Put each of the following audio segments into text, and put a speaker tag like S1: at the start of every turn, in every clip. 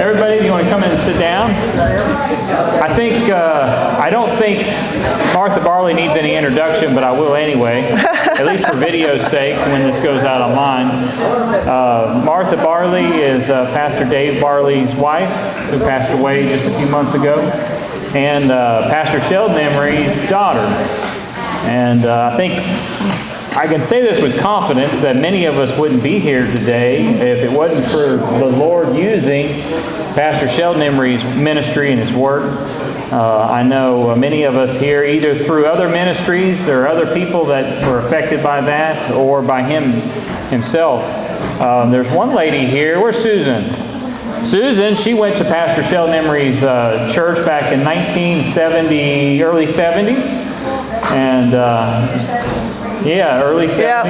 S1: Everybody, if you want to come in and sit down. I don't think Martha Barley needs any introduction, but I will anyway, at least for video's sake when this goes out online. Martha Barley is Pastor Dave Barley's wife, who passed away just a few months ago, and Pastor Sheldon Emery's daughter. And I think I can say this with confidence that many of us wouldn't be here today if it wasn't for the Lord using Pastor Sheldon Emery's ministry and his work. I know many of us here, either through other ministries or other people that were affected by that, or by him himself. There's one lady here. Where's Susan? Susan, she went to Pastor Sheldon Emery's church back in 1970, early 70s. And early 70s. Yep.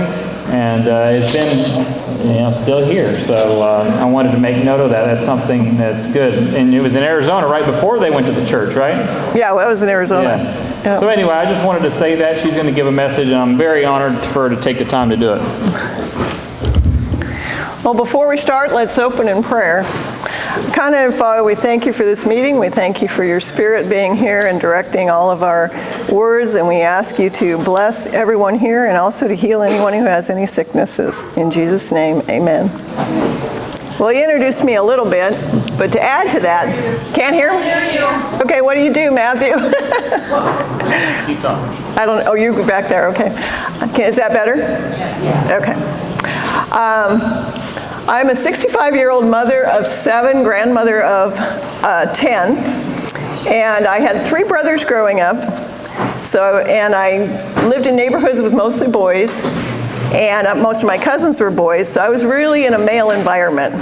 S1: And it's been still here. So I wanted to make note of that. That's something that's good. And it was in Arizona right before they went to the church, right?
S2: Yeah, well, it was in Arizona.
S1: Yeah.
S2: Yep.
S1: So anyway, I just wanted to say that. She's going to give a message, and I'm very honored for her to take the time to do it.
S2: Well, before we start, let's open in prayer. Kind of, Father, we thank you for this meeting. We thank you for your Spirit being here and directing all of our words, and we ask you to bless everyone here and also to heal anyone who has any sicknesses. In Jesus' name, amen. Well, you introduced me a little bit, but to add to that, can't hear me? Okay, what do you do, Matthew?
S1: Keep talking.
S2: I don't. Oh, you're back there. Okay. Is that better?
S1: Yes.
S2: Okay. I'm a 65-year-old mother of 7, grandmother of 10, and I had 3 brothers growing up. And I lived in neighborhoods with mostly boys, and most of my cousins were boys, so I was really in a male environment.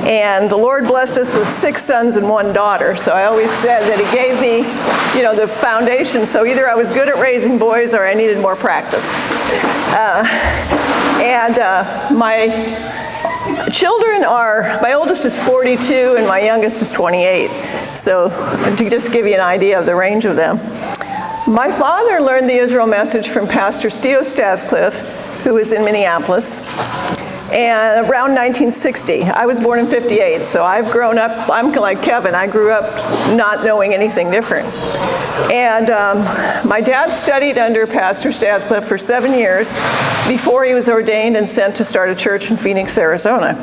S2: And the Lord blessed us with 6 sons and 1 daughter, so I always said that He gave me, the foundation. So either I was good at raising boys or I needed more practice. My children my oldest is 42 and my youngest is 28. So to just give you an idea of the range of them. My father learned the Israel message from Pastor Steve Stadscliffe, who was in Minneapolis, and around 1960. I was born in 58, so I've grown up, I'm like Kevin, I grew up not knowing anything different. And my dad studied under Pastor Stadscliffe for 7 years before he was ordained and sent to start a church in Phoenix, Arizona.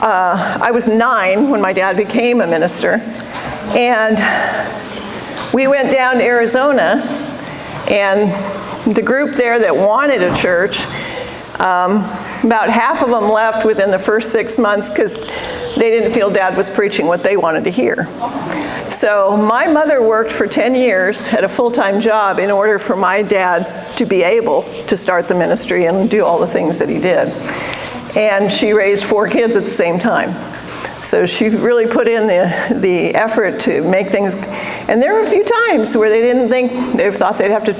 S2: I was 9 when my dad became a minister, and we went down to Arizona, and the group there that wanted a church, about half of them left within the first 6 months because they didn't feel Dad was preaching what they wanted to hear. So my mother worked for 10 years at a full-time job in order for my dad to be able to start the ministry and do all the things that he did. And she raised 4 kids at the same time. So she really put in the effort to make things. And there were a few times where they thought they'd have to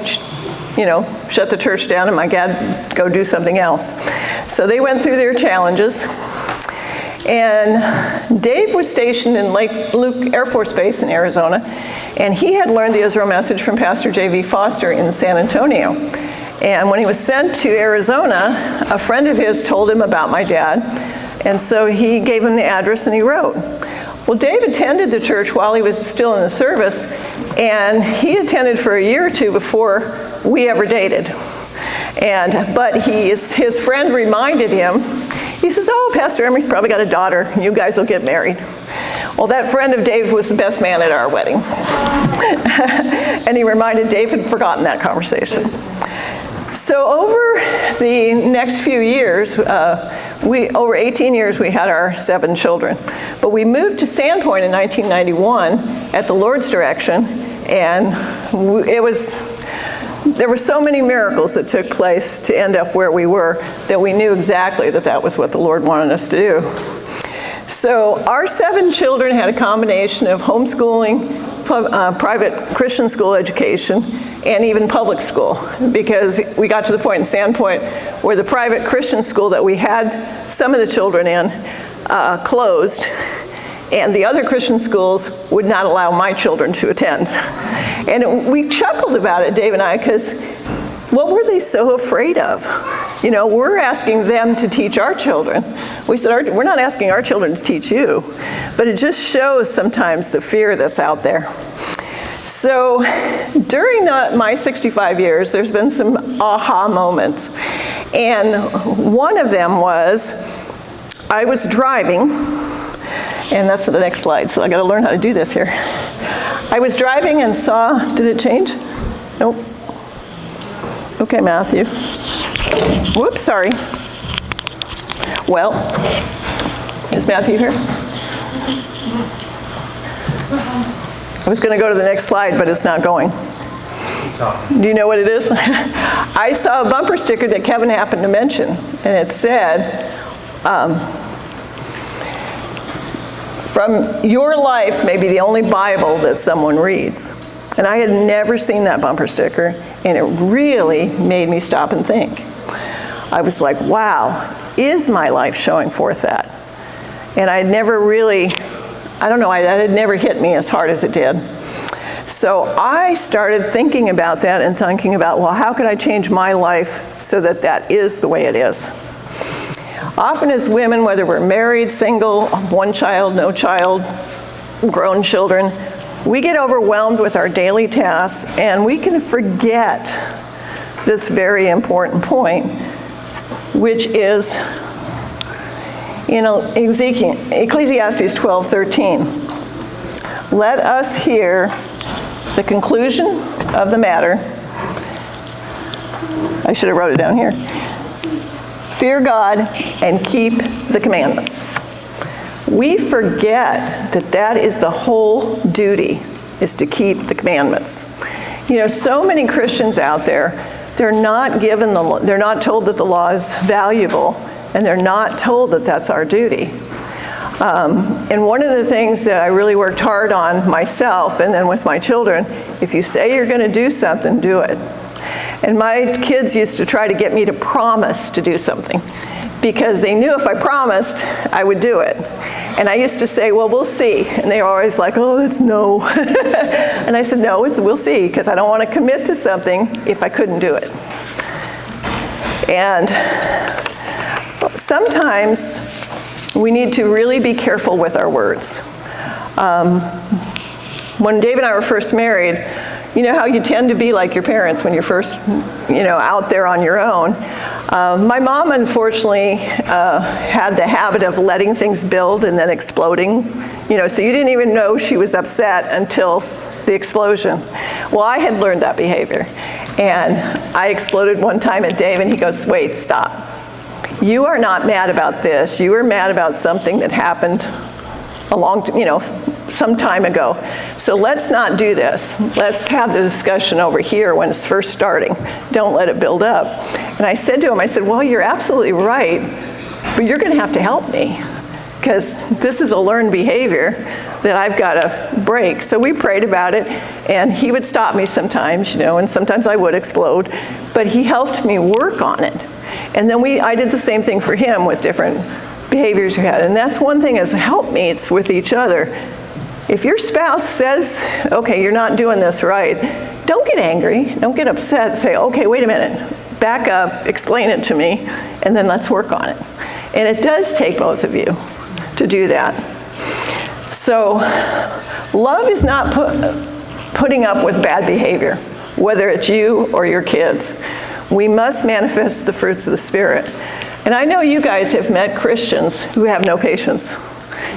S2: shut the church down and my dad go do something else. So they went through their challenges. And Dave was stationed in Lake Luke Air Force Base in Arizona, and he had learned the Israel message from Pastor J.V. Foster in San Antonio. And when he was sent to Arizona, a friend of his told him about my dad, and so he gave him the address and he wrote. Well, Dave attended the church while he was still in the service, and he attended for a year or 2 before we ever dated. But his friend reminded him, he says, "Oh, Pastor Emery's probably got a daughter. You guys will get married." Well, that friend of Dave was the best man at our wedding. And he reminded Dave had forgotten that conversation. So over the next few years, over 18 years, we had our 7 children. But we moved to Sandpoint in 1991 at the Lord's direction, and there were so many miracles that took place to end up where we were that we knew exactly that was what the Lord wanted us to do. So our 7 children had a combination of homeschooling, private Christian school education, and even public school, because we got to the point in Sandpoint where the private Christian school that we had some of the children in closed, and the other Christian schools would not allow my children to attend. And we chuckled about it, Dave and I, because what were they so afraid of? we're asking them to teach our children. We said, we're not asking our children to teach you, but it just shows sometimes the fear that's out there. So during my 65 years, there's been some aha moments. And one of them was, I was driving, and that's the next slide, so I gotta learn how to do this here. I was driving and saw, did it change? Nope. Okay, Matthew. Whoops, sorry. Well, is Matthew here? I was going to go to the next slide, but it's not going. Do you know what it is? I saw a bumper sticker that Kevin happened to mention, and it said, from your life may be the only Bible that someone reads. And I had never seen that bumper sticker, and it really made me stop and think. I was like, wow, is my life showing forth that? And I never really, I don't know, it had never hit me as hard as it did. So I started thinking about that and thinking about, well, how could I change my life so that that is the way it is? Often as women, whether we're married, single, one child, no child, grown children, we get overwhelmed with our daily tasks and we can forget this very important point, which is in Ecclesiastes 12:13. Let us hear the conclusion of the matter. I should have wrote it down here. Fear God and keep the commandments. We forget that that is the whole duty, is to keep the commandments. So many Christians out there, they're not told that the law is valuable, and they're not told that that's our duty. And one of the things that I really worked hard on myself and then with my children, if you say you're going to do something, do it. And my kids used to try to get me to promise to do something because they knew if I promised, I would do it. And I used to say, well, we'll see. And they were always like, oh, that's no. And I said, no, we'll see, because I don't want to commit to something if I couldn't do it. And sometimes we need to really be careful with our words. When Dave and I were first married, you know how you tend to be like your parents when you're first, out there on your own. My mom, unfortunately, had the habit of letting things build and then exploding. So you didn't even know she was upset until the explosion. Well, I had learned that behavior. And I exploded one time at Dave, and he goes, wait, stop. You are not mad about this. You are mad about something that happened some time ago. So let's not do this. Let's have the discussion over here when it's first starting. Don't let it build up. And I said to him, well, you're absolutely right, but you're going to have to help me, because this is a learned behavior that I've got to break. So we prayed about it, and he would stop me sometimes, and sometimes I would explode, but he helped me work on it. And then I did the same thing for him with different behaviors we had. And that's one thing as helpmates with each other. If your spouse says, okay, you're not doing this right, don't get angry, don't get upset, say, okay, wait a minute, back up, explain it to me, and then let's work on it. And it does take both of you to do that. So love is not putting up with bad behavior, whether it's you or your kids. We must manifest the fruits of the Spirit. And I know you guys have met Christians who have no patience.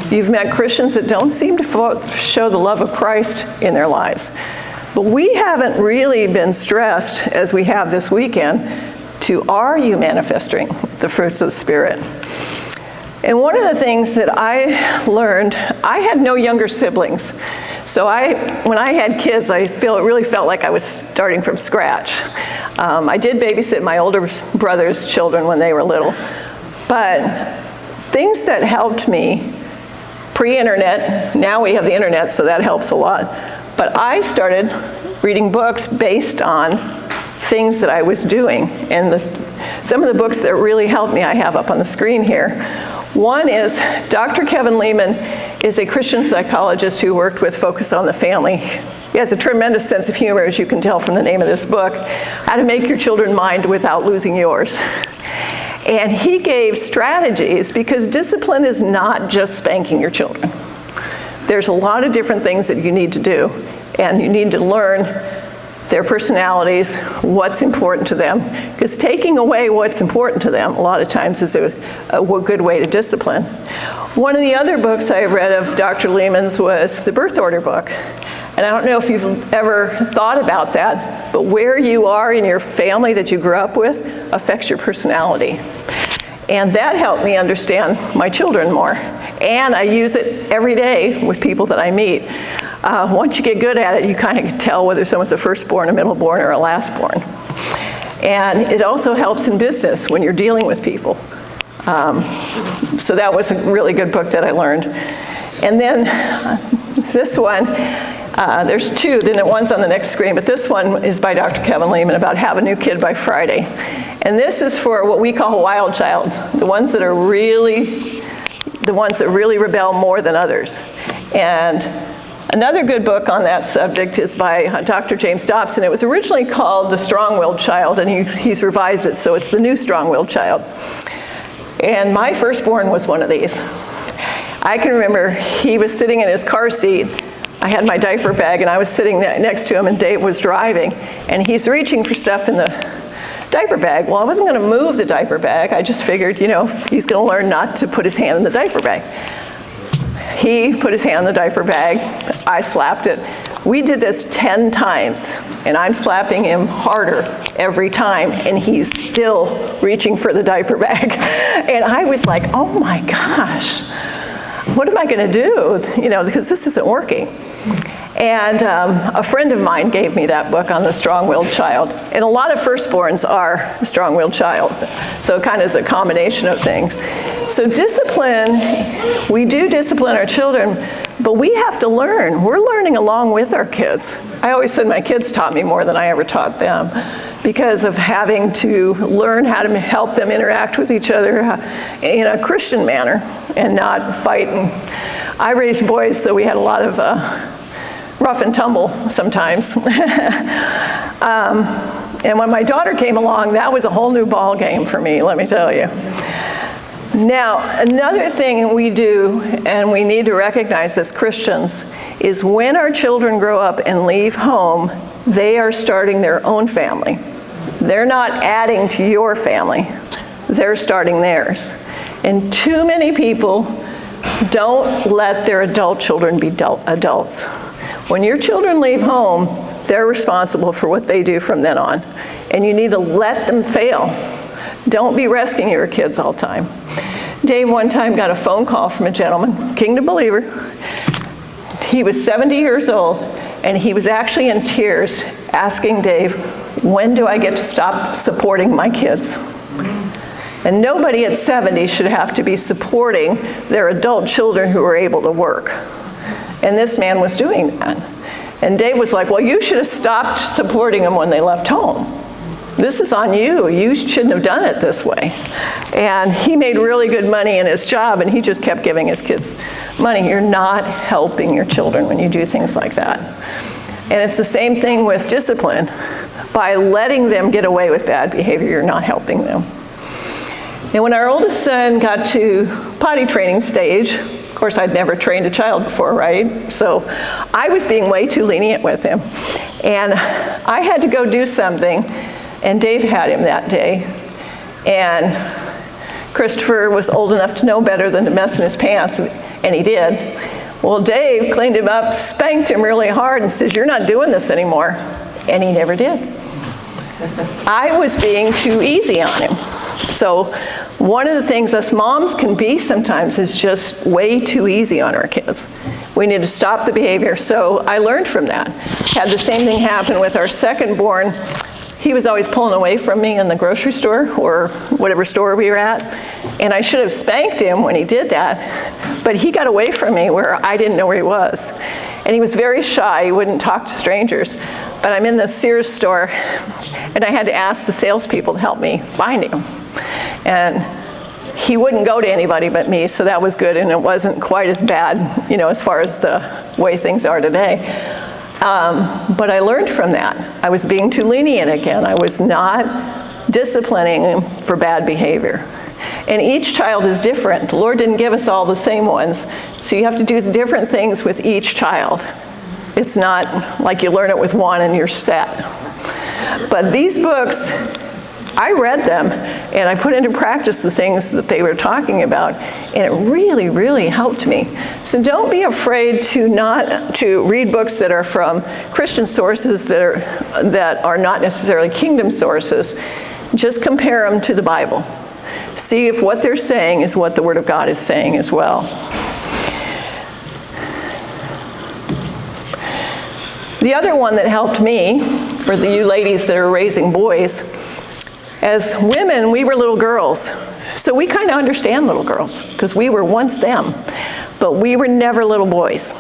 S2: You've met Christians that don't seem to show the love of Christ in their lives. But we haven't really been stressed, as we have this weekend, are you manifesting the fruits of the Spirit? And one of the things that I learned, I had no younger siblings. So when I had kids, it really felt like I was starting from scratch. I did babysit my older brother's children when they were little. But things that helped me, pre-internet, now we have the internet, so that helps a lot. But I started reading books based on things that I was doing. And some of the books that really helped me, I have up on the screen here. One is Dr. Kevin Leman. is a Christian psychologist who worked with Focus on the Family. He has a tremendous sense of humor, as you can tell from the name of this book, How to Make Your Children Mind Without Losing Yours. And he gave strategies, because discipline is not just spanking your children. There's a lot of different things that you need to do, and you need to learn their personalities, what's important to them, because taking away what's important to them a lot of times is a good way to discipline. One of the other books I read of Dr. Leman's was the birth order book. And I don't know if you've ever thought about that, but where you are in your family that you grew up with affects your personality. And that helped me understand my children more. And I use it every day with people that I meet. Once you get good at it, you kind of can tell whether someone's a firstborn, a middleborn, or a lastborn. And it also helps in business when you're dealing with people. So that was a really good book that I learned. And then this one, there's two, then one's on the next screen, but this one is by Dr. Kevin Leman about Have a New Kid by Friday. And this is for what we call a wild child, the ones that really rebel more than others. And another good book on that subject is by Dr. James Dobson. It was originally called The Strong-Willed Child, and he's revised it, so it's The New Strong-Willed Child. And my firstborn was one of these. I can remember he was sitting in his car seat. I had my diaper bag, and I was sitting next to him, and Dave was driving, and he's reaching for stuff in the diaper bag. Well, I wasn't going to move the diaper bag. I just figured, he's going to learn not to put his hand in the diaper bag. He put his hand in the diaper bag. I slapped it. We did this 10 times, and I'm slapping him harder every time, and he's still reaching for the diaper bag. And I was like, oh my gosh, what am I going to do? Because this isn't working. And a friend of mine gave me that book on the strong-willed child. And a lot of firstborns are a strong-willed child. So it kind of is a combination of things. So discipline, we do discipline our children, but we have to learn. We're learning along with our kids. I always said my kids taught me more than I ever taught them, because of having to learn how to help them interact with each other in a Christian manner and not fight. And I raised boys, so we had a lot of rough and tumble sometimes. And when my daughter came along, that was a whole new ball game for me, let me tell you. Now, another thing we do, and we need to recognize as Christians, is when our children grow up and leave home, they are starting their own family. They're not adding to your family. They're starting theirs. And too many people don't let their adult children be adults. When your children leave home, they're responsible for what they do from then on. And you need to let them fail. Don't be rescuing your kids all the time. Dave one time got a phone call from a gentleman, kingdom believer. He was 70 years old, and he was actually in tears asking Dave, when do I get to stop supporting my kids? And nobody at 70 should have to be supporting their adult children who are able to work. And this man was doing that. And Dave was like, well, you should have stopped supporting them when they left home. This is on you. You shouldn't have done it this way. And he made really good money in his job, and he just kept giving his kids money. You're not helping your children when you do things like that. And it's the same thing with discipline. By letting them get away with bad behavior, you're not helping them. And when our oldest son got to potty training stage, of course, I'd never trained a child before, right? So I was being way too lenient with him. And I had to go do something, and Dave had him that day. And Christopher was old enough to know better than to mess in his pants, and he did. Well, Dave cleaned him up, spanked him really hard, and says, you're not doing this anymore. And he never did. I was being too easy on him. So one of the things us moms can be sometimes is just way too easy on our kids. We need to stop the behavior. So I learned from that. Had the same thing happen with our second born. He was always pulling away from me in the grocery store or whatever store we were at. And I should have spanked him when he did that. But he got away from me where I didn't know where he was. And he was very shy. He wouldn't talk to strangers. But I'm in the Sears store, and I had to ask the salespeople to help me find him. And he wouldn't go to anybody but me, so that was good, and it wasn't quite as bad, as far as the way things are today. But I learned from that. I was being too lenient again. I was not disciplining him for bad behavior. And each child is different. The Lord didn't give us all the same ones, so you have to do different things with each child. It's not like you learn it with one and you're set. But these books, I read them and I put into practice the things that they were talking about, and it really, really helped me. So don't be afraid to read books that are from Christian sources that are not necessarily kingdom sources. Just compare them to the Bible. See if what they're saying is what the Word of God is saying as well. The other one that helped me, for you ladies that are raising boys, as women, we were little girls. So we kind of understand little girls, because we were once them. But we were never little boys.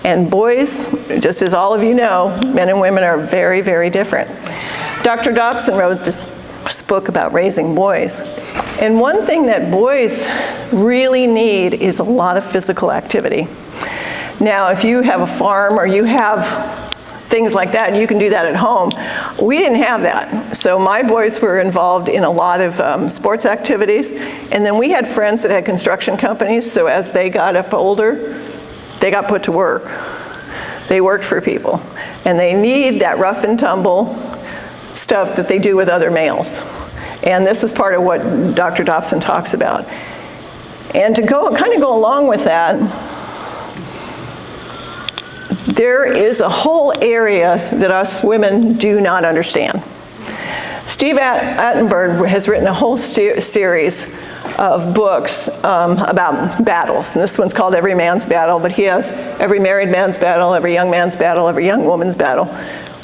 S2: And boys, just as all of you know, men and women are very, very different. Dr. Dobson wrote this book about raising boys. And one thing that boys really need is a lot of physical activity. Now, if you have a farm or you have things like that, and you can do that at home. We didn't have that. So my boys were involved in a lot of sports activities, and then we had friends that had construction companies, so as they got up older, they got put to work. They worked for people, and they need that rough and tumble stuff that they do with other males. And this is part of what Dr. Dobson talks about. And to kind of go along with that, there is a whole area that us women do not understand. Steve Attenberg has written a whole series of books about battles. And this one's called Every Man's Battle, but he has Every Married Man's Battle, Every Young Man's Battle, Every Young Woman's Battle.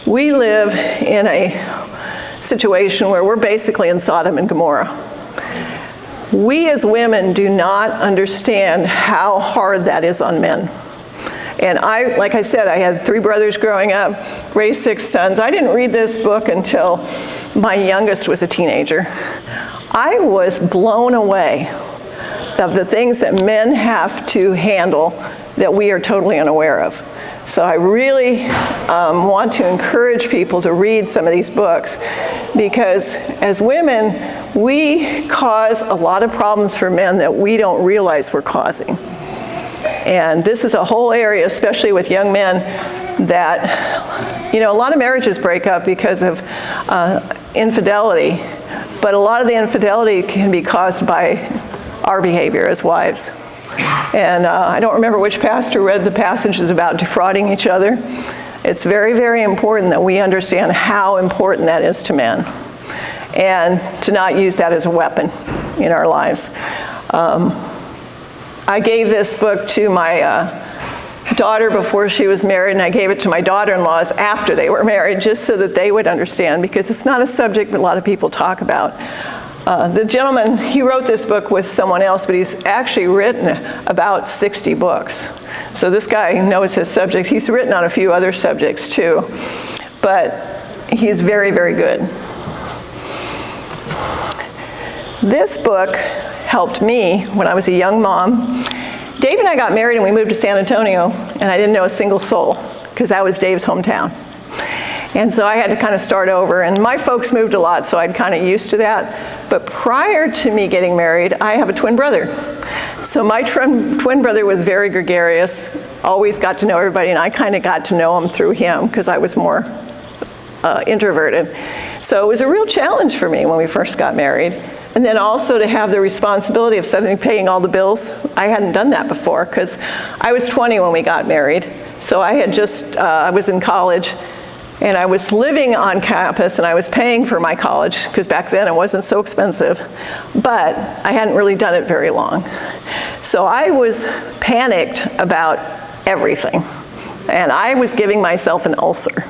S2: We live in a situation where we're basically in Sodom and Gomorrah. We as women do not understand how hard that is on men. And like I said, I had 3 brothers growing up, raised 6 sons. I didn't read this book until my youngest was a teenager. I was blown away of the things that men have to handle that we are totally unaware of. So I really want to encourage people to read some of these books, because as women, we cause a lot of problems for men that we don't realize we're causing. And this is a whole area, especially with young men, that, a lot of marriages break up because of infidelity, but a lot of the infidelity can be caused by our behavior as wives. And I don't remember which pastor read the passages about defrauding each other. It's very, very important that we understand how important that is to men, and to not use that as a weapon in our lives. I gave this book to my daughter before she was married, and I gave it to my daughter-in-laws after they were married, just so that they would understand, because it's not a subject that a lot of people talk about. The gentleman, he wrote this book with someone else, but he's actually written about 60 books. So this guy knows his subjects. He's written on a few other subjects too, but he's very, very good. This book helped me when I was a young mom. Dave and I got married and we moved to San Antonio, and I didn't know a single soul, because that was Dave's hometown. And so I had to kind of start over, and my folks moved a lot, so I'd kind of used to that. But prior to me getting married, I have a twin brother. So my twin brother was very gregarious, always got to know everybody, and I kind of got to know him through him, because I was more introverted. So it was a real challenge for me when we first got married. And then also to have the responsibility of suddenly paying all the bills. I hadn't done that before, because I was 20 when we got married. So I had I was in college, and I was living on campus, and I was paying for my college, because back then it wasn't so expensive. But I hadn't really done it very long. So I was panicked about everything. And I was giving myself an ulcer.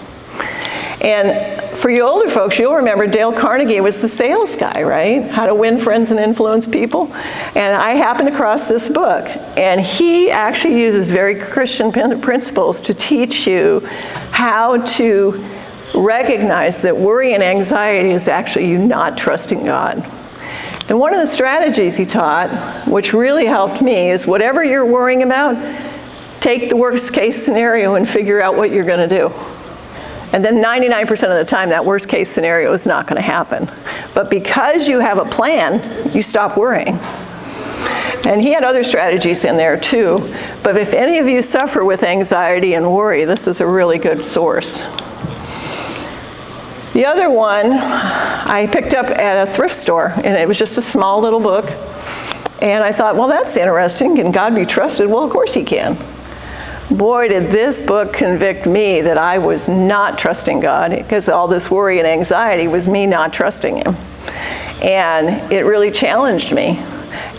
S2: And for you older folks, you'll remember Dale Carnegie was the sales guy, right? How to win friends and influence people. And I happened across this book. And he actually uses very Christian principles to teach you how to recognize that worry and anxiety is actually you not trusting God. And one of the strategies he taught, which really helped me, is whatever you're worrying about, take the worst case scenario and figure out what you're going to do. And then 99% of the time, that worst case scenario is not going to happen. But because you have a plan, you stop worrying. And he had other strategies in there too. But if any of you suffer with anxiety and worry, this is a really good source. The other one I picked up at a thrift store, and it was just a small little book. And I thought, well, that's interesting. Can God be trusted? Well, of course he can. Boy, did this book convict me that I was not trusting God, because all this worry and anxiety was me not trusting him. And it really challenged me.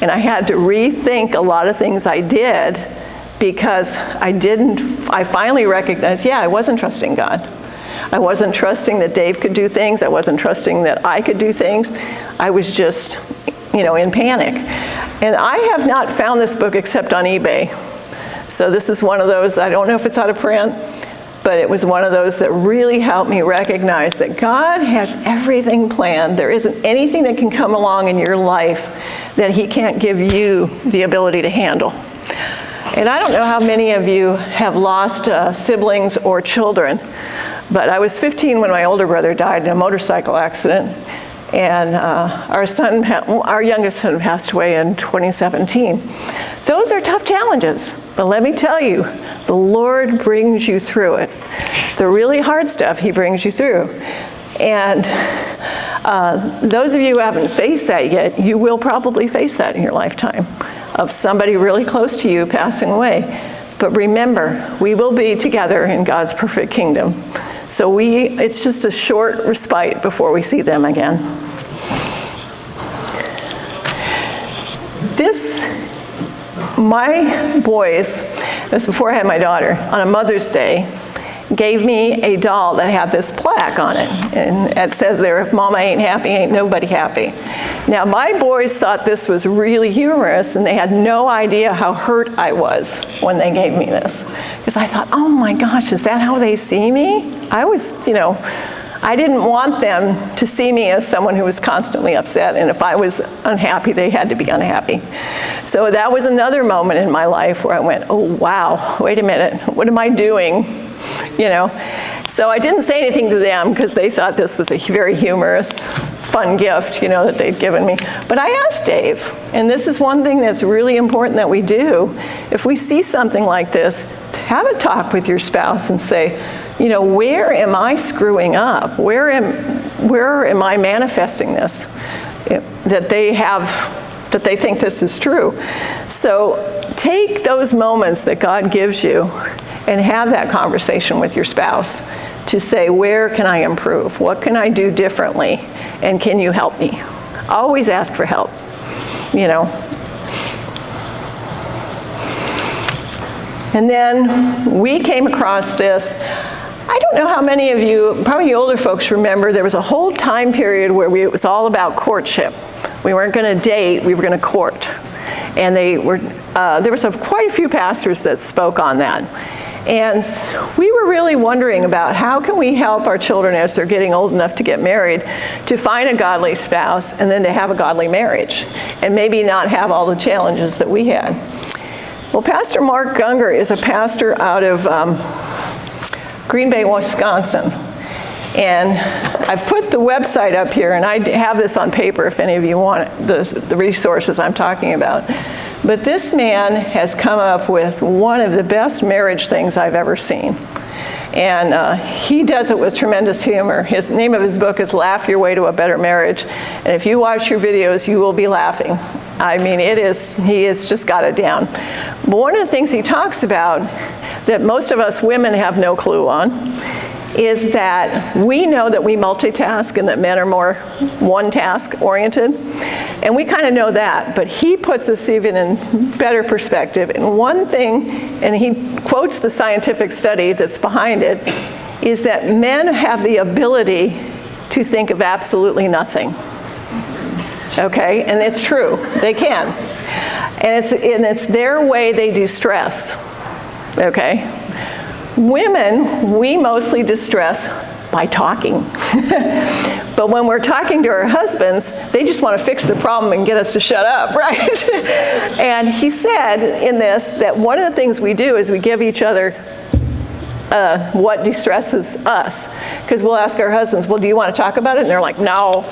S2: And I had to rethink a lot of things I did, because I finally recognized, yeah, I wasn't trusting God. I wasn't trusting that Dave could do things. I wasn't trusting that I could do things. I was just, in panic. And I have not found this book except on eBay. So this is one of those, I don't know if it's out of print, but it was one of those that really helped me recognize that God has everything planned. There isn't anything that can come along in your life that he can't give you the ability to handle. And I don't know how many of you have lost siblings or children, but I was 15 when my older brother died in a motorcycle accident, and our youngest son passed away in 2017. Those are tough challenges, but let me tell you, the Lord brings you through it. The really hard stuff he brings you through. And those of you who haven't faced that yet, you will probably face that in your lifetime, of somebody really close to you passing away. But remember, we will be together in God's perfect kingdom. So it's just a short respite before we see them again. My boys, this was before I had my daughter, on a Mother's Day, gave me a doll that had this plaque on it. And it says there, if mama ain't happy, ain't nobody happy. Now, my boys thought this was really humorous, and they had no idea how hurt I was when they gave me this. Because I thought, oh my gosh, is that how they see me? I didn't want them to see me as someone who was constantly upset, and if I was unhappy, they had to be unhappy. So that was another moment in my life where I went, oh wow, wait a minute, what am I doing? So I didn't say anything to them because they thought this was a very humorous, fun gift, that they'd given me. But I asked Dave, and this is one thing that's really important that we do. If we see something like this, have a talk with your spouse and say, where am I screwing up? Where am I manifesting this? That they think this is true. So take those moments that God gives you and have that conversation with your spouse to say, where can I improve? What can I do differently? And can you help me? Always ask for help, And then we came across this. I don't know how many of you, probably older folks, remember there was a whole time period where it was all about courtship. We weren't going to date, we were going to court. And there was quite a few pastors that spoke on that. And we were really wondering about how can we help our children as they're getting old enough to get married to find a godly spouse and then to have a godly marriage and maybe not have all the challenges that we had. Well, Pastor Mark Gungor is a pastor out of Green Bay, Wisconsin. And I've put the website up here, and I have this on paper if any of you want the resources I'm talking about. But this man has come up with one of the best marriage things I've ever seen. And he does it with tremendous humor. The name of his book is Laugh Your Way to a Better Marriage. And if you watch your videos, you will be laughing. I mean, he has just got it down. But one of the things he talks about that most of us women have no clue on is that we know that we multitask and that men are more one-task oriented. And we kind of know that, but he puts us even in better perspective. And one thing, and he quotes the scientific study that's behind it, is that men have the ability to think of absolutely nothing. Okay, and it's true, they can. And it's their way they de-stress, okay? Women, we mostly distress by talking. But when we're talking to our husbands, they just want to fix the problem and get us to shut up, right? And he said in this that one of the things we do is we give each other what distresses us. Because we'll ask our husbands, well, do you want to talk about it? And they're like, no.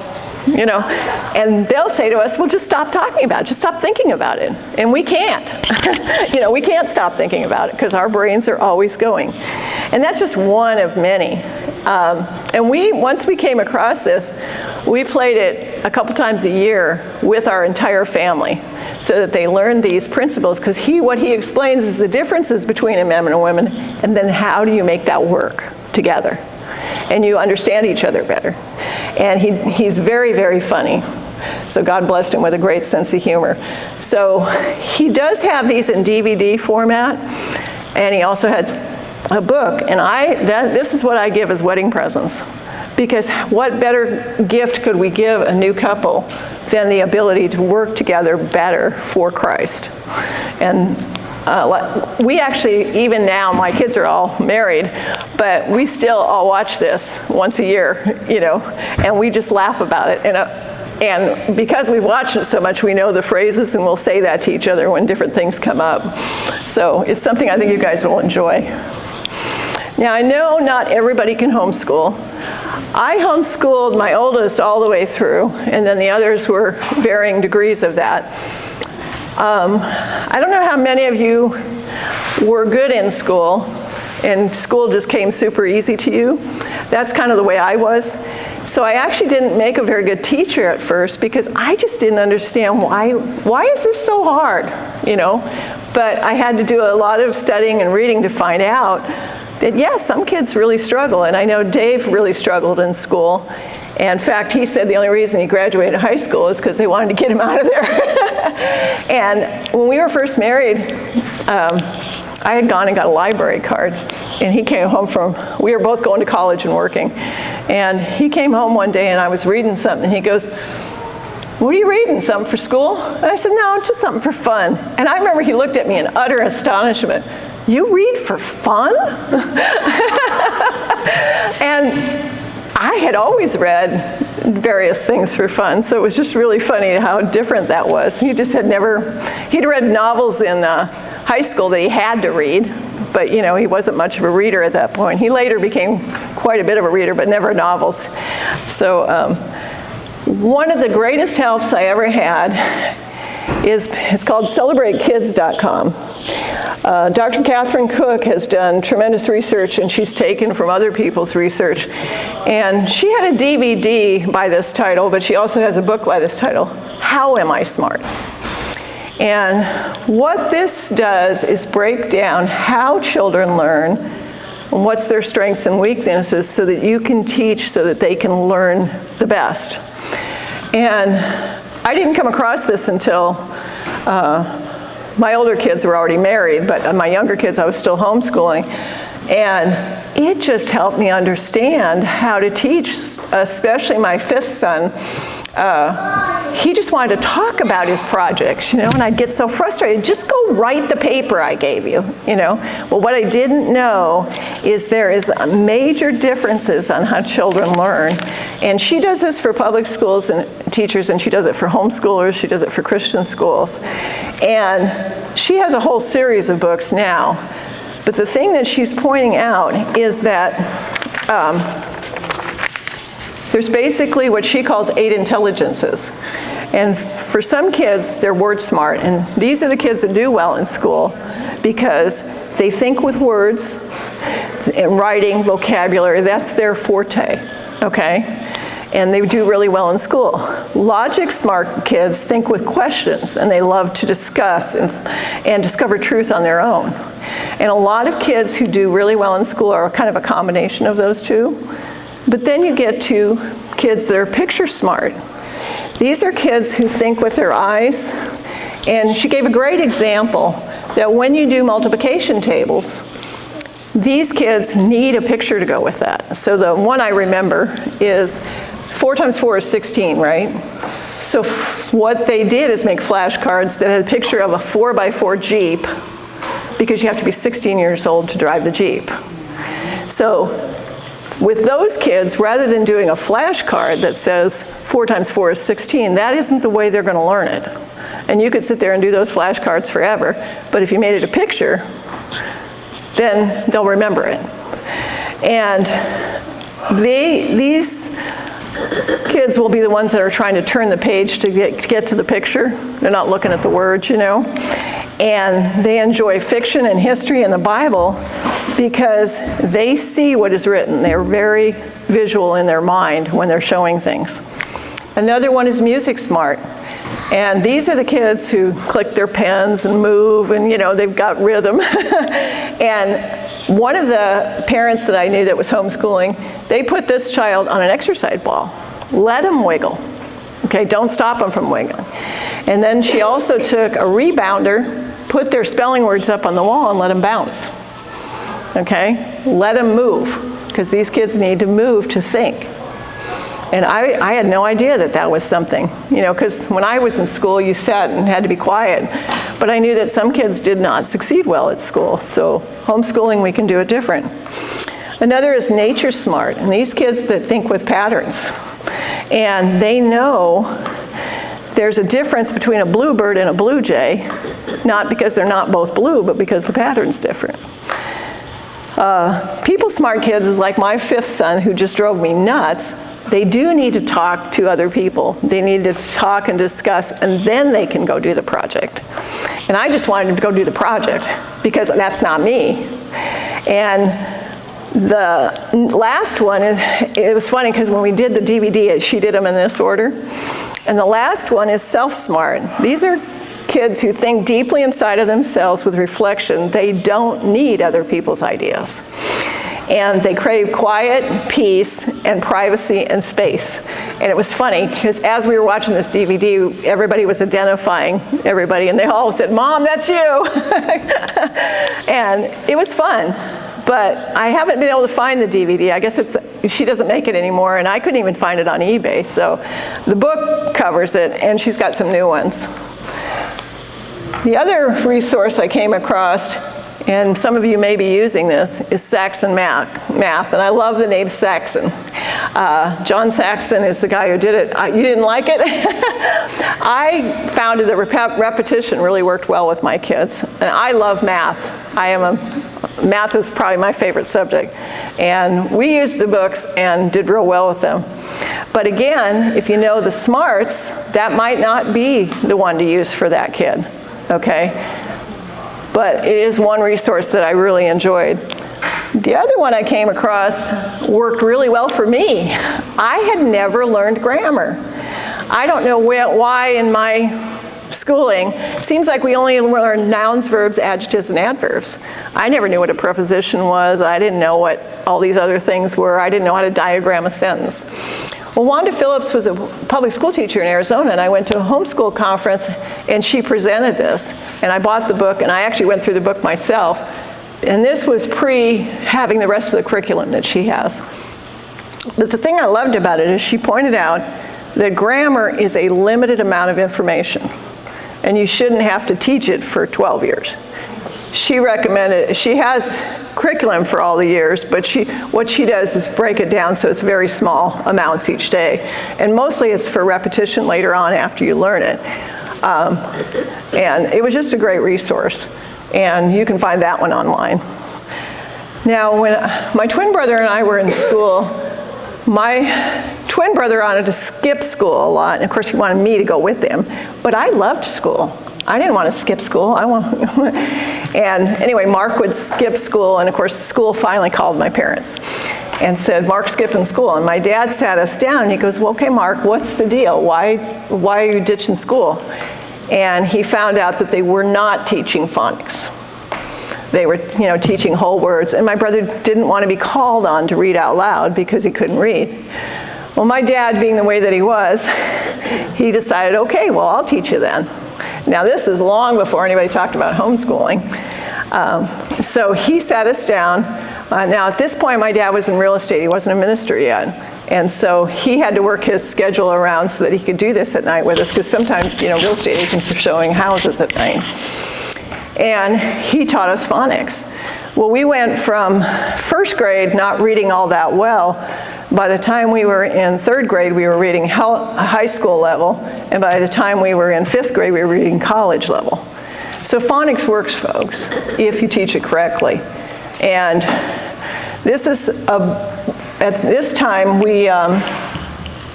S2: You know, and they'll say to us, well, just stop talking about it. Just stop thinking about it. And we can't. You know, we can't stop thinking about it because our brains are always going. And that's just one of many. And once we came across this, we played it a couple times a year with our entire family so that they learned these principles, because what he explains is the differences between a man and a woman, and then how do you make that work together? And you understand each other better. And he's very, very funny. So God blessed him with a great sense of humor. So he does have these in DVD format, and he also had a book. And this is what I give as wedding presents. Because what better gift could we give a new couple than the ability to work together better for Christ? And we actually, even now, my kids are all married, but we still all watch this once a year, you know, and we just laugh about it. And because we've watched it so much, we know the phrases, and we'll say that to each other when different things come up. So it's something I think you guys will enjoy. Now, I know not everybody can homeschool. I homeschooled my oldest all the way through, and then the others were varying degrees of that. I don't know how many of you were good in school, and school just came super easy to you. That's kind of the way I was. So I actually didn't make a very good teacher at first, because I just didn't understand why is this so hard, you know? But I had to do a lot of studying and reading to find out that, yes, some kids really struggle. And I know Dave really struggled in school. And in fact, he said the only reason he graduated high school is because they wanted to get him out of there. And when we were first married, I had gone and got a library card. And he came home we were both going to college and working. And he came home one day, and I was reading something. And he goes, what are you reading, something for school? And I said, no, just something for fun. And I remember he looked at me in utter astonishment. You read for fun? And I had always read various things for fun, so it was just really funny how different that was. He just he'd read novels in high school that he had to read, but you know, he wasn't much of a reader at that point. He later became quite a bit of a reader, but never novels. So one of the greatest helps I ever had it's called CelebrateKids.com. Dr. Catherine Cook has done tremendous research, and she's taken from other people's research. And she had a DVD by this title, but she also has a book by this title, How Am I Smart? And what this does is break down how children learn and what's their strengths and weaknesses so that you can teach so that they can learn the best. And I didn't come across this until my older kids were already married, but my younger kids I was still homeschooling. And it just helped me understand how to teach, especially my fifth son. He just wanted to talk about his projects, you know, and I'd get so frustrated. Just go write the paper I gave you, you know. Well, what I didn't know is there is major differences on how children learn. And she does this for public schools and teachers, and she does it for homeschoolers, she does it for Christian schools. And she has a whole series of books now. But the thing that she's pointing out is that there's basically what she calls 8 intelligences. And for some kids, they're word smart. And these are the kids that do well in school because they think with words and writing, vocabulary. That's their forte, okay? And they do really well in school. Logic smart kids think with questions, and they love to discuss and discover truth on their own. And a lot of kids who do really well in school are kind of a combination of those two. But then you get to kids that are picture smart. These are kids who think with their eyes. And she gave a great example that when you do multiplication tables, these kids need a picture to go with that. So the one I remember is 4 times 4 is 16, right? So what they did is make flashcards that had a picture of a 4x4 Jeep, because you have to be 16 years old to drive the Jeep. So With those kids, rather than doing a flashcard that says 4 times 4 is 16, that isn't the way they're going to learn it. And you could sit there and do those flashcards forever, but if you made it a picture, then they'll remember it. And these kids will be the ones that are trying to turn the page to get to the picture. They're not looking at the words, you know. And they enjoy fiction and history and the Bible because they see what is written. They're very visual in their mind when they're showing things. Another one is music smart. And these are the kids who click their pens and move and, you know, they've got rhythm. And one of the parents that I knew that was homeschooling, they put this child on an exercise ball. Let him wiggle. Okay, don't stop them from wiggling. And then she also took a rebounder, put their spelling words up on the wall and let them bounce. Okay, let them move, because these kids need to move to think. And I had no idea that that was something, you know, because when I was in school, you sat and had to be quiet. But I knew that some kids did not succeed well at school. So homeschooling, we can do it different. Another is nature smart, and these kids that think with patterns. And they know there's a difference between a bluebird and a blue jay, not because they're not both blue, but because the pattern's different. People smart kids is like my 5th son who just drove me nuts. They do need to talk to other people. They need to talk and discuss, and then they can go do the project. And I just wanted him to go do the project because that's not me. And the last one, it was funny because when we did the DVD, she did them in this order. And the last one is self-smart. These are kids who think deeply inside of themselves with reflection. They don't need other people's ideas. And they crave quiet, peace, and privacy and space. And it was funny, because as we were watching this DVD, everybody was identifying everybody, and they all said, "Mom, that's you." And it was fun. But I haven't been able to find the DVD. I guess she doesn't make it anymore, and I couldn't even find it on eBay. So the book covers it, and she's got some new ones. The other resource I came across, and some of you may be using this, is Saxon Math, and I love the name Saxon. John Saxon is the guy who did it. You didn't like it? I found that repetition really worked well with my kids, and I love math. Math is probably my favorite subject, and we used the books and did real well with them. But again, if you know the smarts, that might not be the one to use for that kid, okay? But it is one resource that I really enjoyed. The other one I came across worked really well for me. I had never learned grammar. I don't know why in my schooling, it seems like we only learned nouns, verbs, adjectives, and adverbs. I never knew what a preposition was. I didn't know what all these other things were. I didn't know how to diagram a sentence. Well, Wanda Phillips was a public school teacher in Arizona, and I went to a homeschool conference, and she presented this. And I bought the book, and I actually went through the book myself. And this was pre-having the rest of the curriculum that she has. But the thing I loved about it is she pointed out that grammar is a limited amount of information, and you shouldn't have to teach it for 12 years. She recommended, she has curriculum for all the years, but what she does is break it down so it's very small amounts each day. And mostly it's for repetition later on after you learn it. And it was just a great resource. And you can find that one online. Now, when my twin brother and I were in school, my twin brother wanted to skip school a lot, and of course he wanted me to go with him. But I loved school. I didn't want to skip school. And anyway, Mark would skip school, and of course the school finally called my parents and said, "Mark's skipping school." And my dad sat us down, and he goes, "Well, okay, Mark, what's the deal? Why are you ditching school?" And he found out that they were not teaching phonics. They were, teaching whole words, and my brother didn't want to be called on to read out loud because he couldn't read. Well, my dad, being the way that he was, he decided, okay, well, I'll teach you then. Now, this is long before anybody talked about homeschooling. So he sat us down. Now, at this point, my dad was in real estate. He wasn't a minister yet. And so he had to work his schedule around so that he could do this at night with us, because sometimes, real estate agents are showing houses at night. And he taught us phonics. Well, we went from first grade not reading all that well. By the time we were in third grade, we were reading high school level, and by the time we were in fifth grade, we were reading college level. So phonics works, folks, if you teach it correctly. And this is, at this time,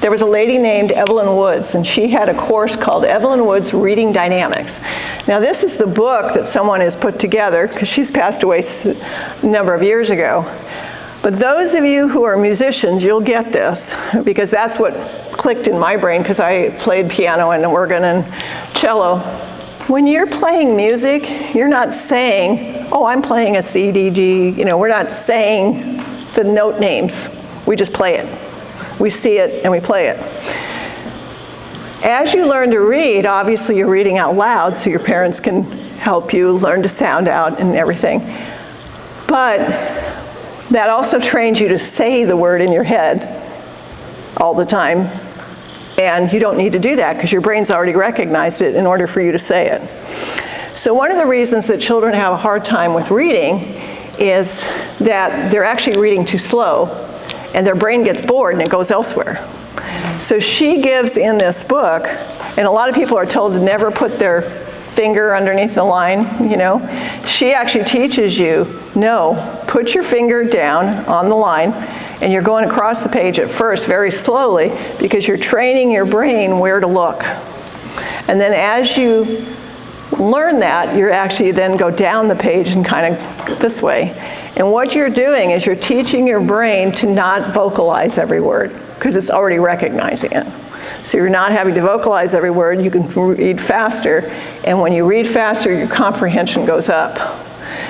S2: there was a lady named Evelyn Woods, and she had a course called Evelyn Woods Reading Dynamics. Now this is the book that someone has put together, because she's passed away a number of years ago. But those of you who are musicians, you'll get this, because that's what clicked in my brain, because I played piano and organ and cello. When you're playing music, you're not saying, oh, I'm playing a C, D, G. You know, we're not saying the note names. We just play it. We see it and we play it. As you learn to read, obviously you're reading out loud so your parents can help you learn to sound out and everything. But that also trains you to say the word in your head all the time. And you don't need to do that because your brain's already recognized it in order for you to say it. So one of the reasons that children have a hard time with reading is that they're actually reading too slow, and their brain gets bored and it goes elsewhere. So she gives in this book, and a lot of people are told to never put their finger underneath the line, you know. She actually teaches you, no, put your finger down on the line, and you're going across the page at first very slowly because you're training your brain where to look. And then as you learn that, you're actually then go down the page and kind of this way. And what you're doing is you're teaching your brain to not vocalize every word because it's already recognizing it. So you're not having to vocalize every word, you can read faster, and when you read faster, your comprehension goes up.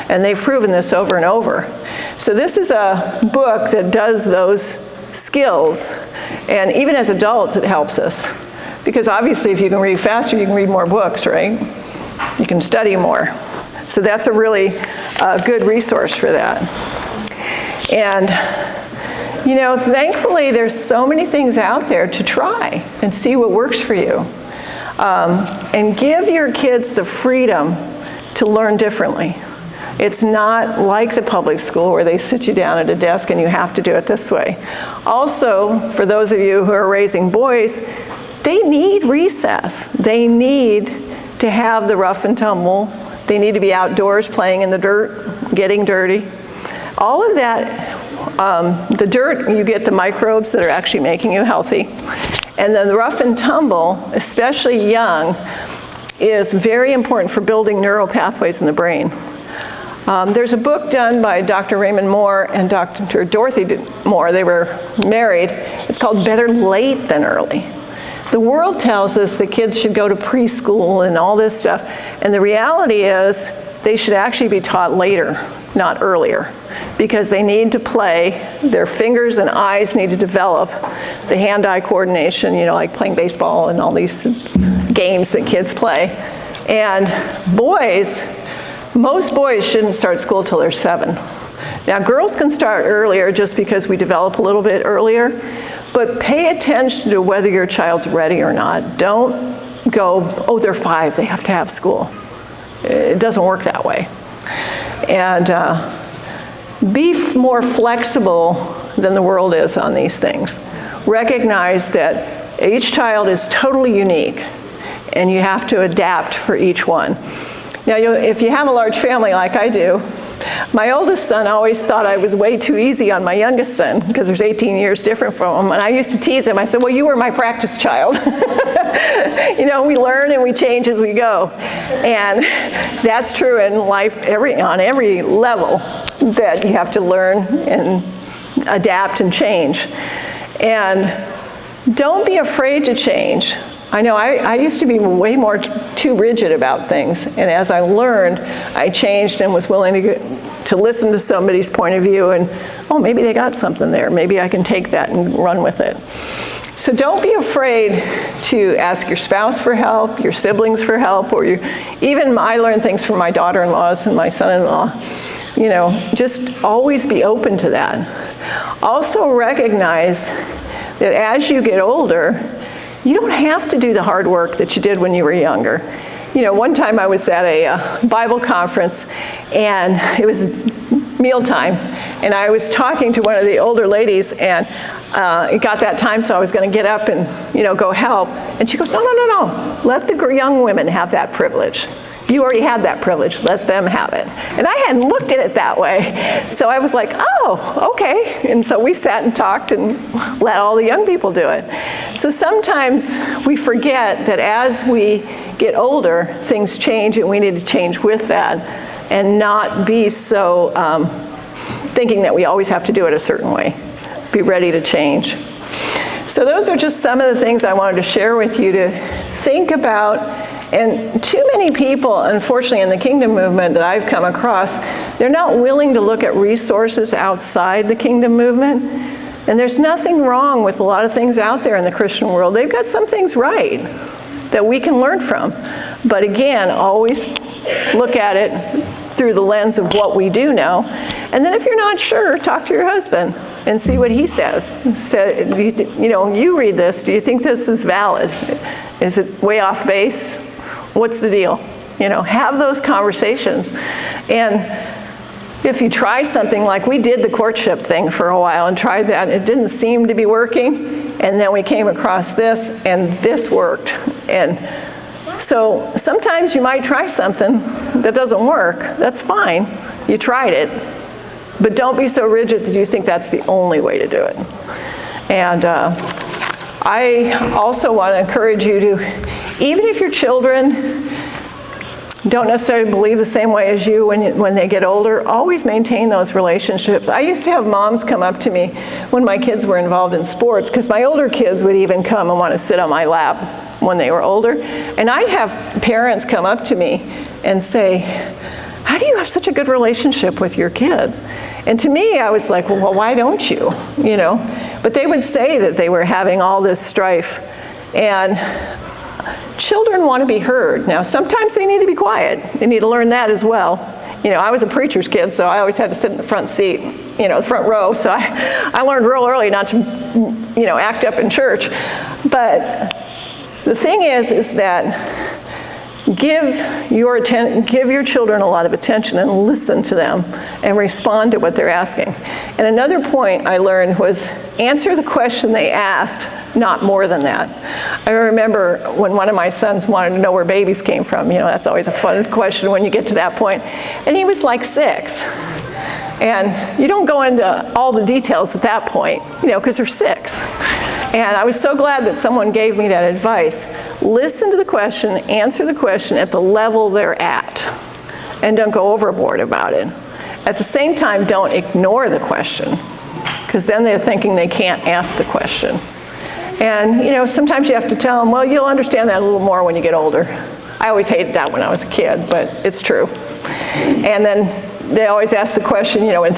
S2: And they've proven this over and over. So this is a book that does those skills, and even as adults it helps us. Because obviously if you can read faster, you can read more books, right? You can study more. So that's a really good resource for that. And you know, thankfully there's so many things out there to try and see what works for you. And give your kids the freedom to learn differently. It's not like the public school where they sit you down at a desk and you have to do it this way. Also, for those of you who are raising boys, they need recess. They need to have the rough and tumble. They need to be outdoors playing in the dirt, getting dirty. All of that, the dirt, you get the microbes that are actually making you healthy. And then the rough and tumble, especially young, is very important for building neural pathways in the brain. There's a book done by Dr. Raymond Moore and Dr. Dorothy Moore. They were married. It's called Better Late Than Early. The world tells us that kids should go to preschool and all this stuff. And the reality is they should actually be taught later, not earlier. Because they need to play, their fingers and eyes need to develop the hand-eye coordination, you know, like playing baseball and all these games that kids play. And boys, most boys shouldn't start school till they're 7. Now girls can start earlier just because we develop a little bit earlier, but pay attention to whether your child's ready or not. Don't go, oh, they're 5, they have to have school. It doesn't work that way. And be more flexible than the world is on these things. Recognize that each child is totally unique, and you have to adapt for each one. Now, if you have a large family like I do, my oldest son always thought I was way too easy on my youngest son, because there's 18 years different from him, and I used to tease him. I said, well, you were my practice child. You know, we learn and we change as we go. And that's true in life on every level, that you have to learn and adapt and change. And don't be afraid to change. I know I used to be way more too rigid about things, and as I learned, I changed and was willing to listen to somebody's point of view, and oh, maybe they got something there. Maybe I can take that and run with it. So don't be afraid to ask your spouse for help, your siblings for help, or even I learned things from my daughter-in-laws and my son-in-law. You know, just always be open to that. Also recognize that as you get older, you don't have to do the hard work that you did when you were younger. You know, one time I was at a Bible conference, and it was mealtime, and I was talking to one of the older ladies, and it got that time, so I was going to get up and go help. And she goes, no, let the young women have that privilege. You already had that privilege, let them have it. And I hadn't looked at it that way. So I was like, oh, okay. And so we sat and talked and let all the young people do it. So sometimes we forget that as we get older, things change, and we need to change with that and not be so thinking that we always have to do it a certain way. Be ready to change. So those are just some of the things I wanted to share with you to think about. And too many people, unfortunately, in the kingdom movement that I've come across, they're not willing to look at resources outside the kingdom movement. And there's nothing wrong with a lot of things out there in the Christian world. They've got some things right that we can learn from. But again, always look at it through the lens of what we do know. And then if you're not sure, talk to your husband and see what he says. You read this, do you think this is valid? Is it way off base? What's the deal? Have those conversations. And if you try something, like we did the courtship thing for a while and tried that, it didn't seem to be working, and then we came across this, and this worked. And so sometimes you might try something that doesn't work. That's fine. You tried it. But don't be so rigid that you think that's the only way to do it. And I also want to encourage you to, even if your children don't necessarily believe the same way as you when they get older, always maintain those relationships. I used to have moms come up to me when my kids were involved in sports, because my older kids would even come and want to sit on my lap when they were older. And I'd have parents come up to me and say, how do you have such a good relationship with your kids? And to me, I was like, well, why don't you? But they would say that they were having all this strife. And children want to be heard. Now, sometimes they need to be quiet. They need to learn that as well. I was a preacher's kid, so I always had to sit in the front seat, the front row. So I learned real early not to, act up in church. But the thing is that give your children a lot of attention and listen to them and respond to what they're asking. And another point I learned was answer the question they asked, not more than that. I remember when one of my sons wanted to know where babies came from. That's always a fun question when you get to that point. And he was like 6. And you don't go into all the details at that point, because they're 6. And I was so glad that someone gave me that advice. Listen to the question, answer the question at the level they're at, and don't go overboard about it. At the same time, don't ignore the question, because then they're thinking they can't ask the question. And sometimes you have to tell them, well, you'll understand that a little more when you get older. I always hated that when I was a kid, but it's true. And then they always ask the question, and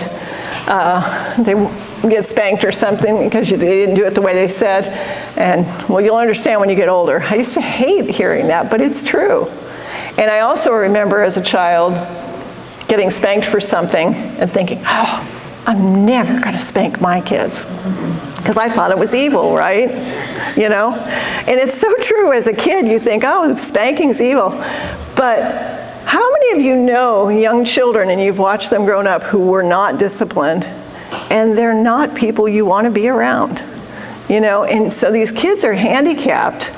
S2: they get spanked or something because they didn't do it the way they said, and well, you'll understand when you get older. I used to hate hearing that, but it's true. And I also remember as a child getting spanked for something and thinking, oh, I'm never going to spank my kids, because I thought it was evil, right? And it's so true. As a kid, you think, oh, spanking's evil. But how many of you know young children, and you've watched them grown up, who were not disciplined, and they're not people you want to be around? And so these kids are handicapped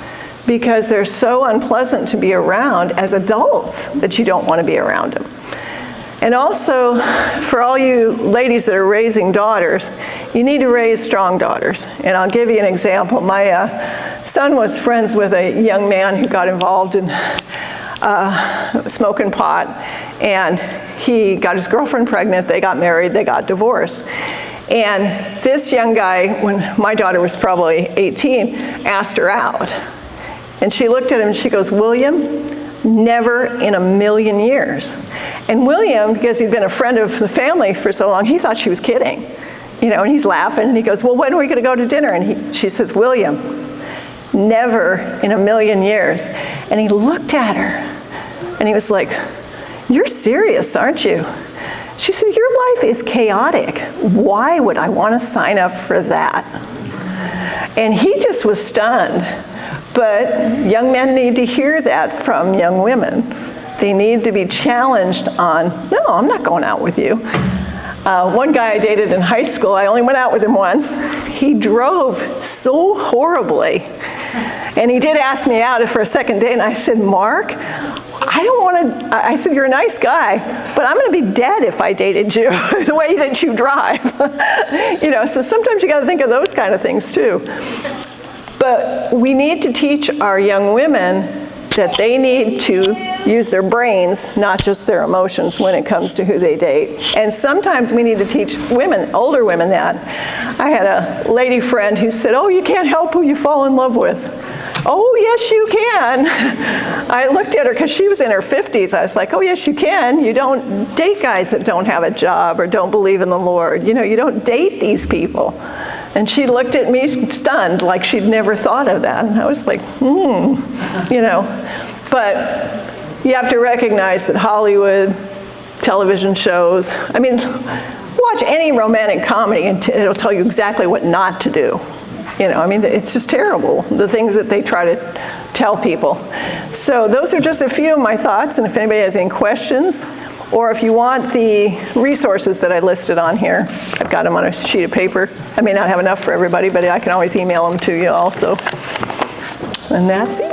S2: because they're so unpleasant to be around as adults that you don't want to be around them. And also, for all you ladies that are raising daughters, you need to raise strong daughters. And I'll give you an example. My son was friends with a young man who got involved in smoking pot, and he got his girlfriend pregnant, they got married, they got divorced. And this young guy, when my daughter was probably 18, asked her out. And she looked at him and she goes, William, never in a million years. And William, because he'd been a friend of the family for so long, he thought she was kidding. And he's laughing, and he goes, well, when are we going to go to dinner? And she says, William, never in a million years. And he looked at her, and he was like, you're serious, aren't you? She said, your life is chaotic. Why would I want to sign up for that? And he just was stunned. But young men need to hear that from young women. They need to be challenged on, no, I'm not going out with you. One guy I dated in high school, I only went out with him once. He drove so horribly. And he did ask me out for a second date, and I said, Mark, I don't want to, I said, you're a nice guy, but I'm going to be dead if I dated you, the way that you drive. You know, so sometimes you got to think of those kind of things too. But we need to teach our young women that they need to use their brains, not just their emotions, when it comes to who they date. And sometimes we need to teach women, older women, that. I had a lady friend who said, oh, you can't help who you fall in love with. Oh, yes, you can. I looked at her because she was in her 50s. I was like, oh, yes, you can. You don't date guys that don't have a job or don't believe in the Lord. You know, you don't date these people. And she looked at me stunned, like she'd never thought of that. And I was like, you know. But you have to recognize that Hollywood, television shows, I mean, watch any romantic comedy and it'll tell you exactly what not to do. You know, I mean, it's just terrible, the things that they try to tell people. So those are just a few of my thoughts, and if anybody has any questions, or if you want the resources that I listed on here, I've got them on a sheet of paper. I may not have enough for everybody, but I can always email them to you also. And that's it.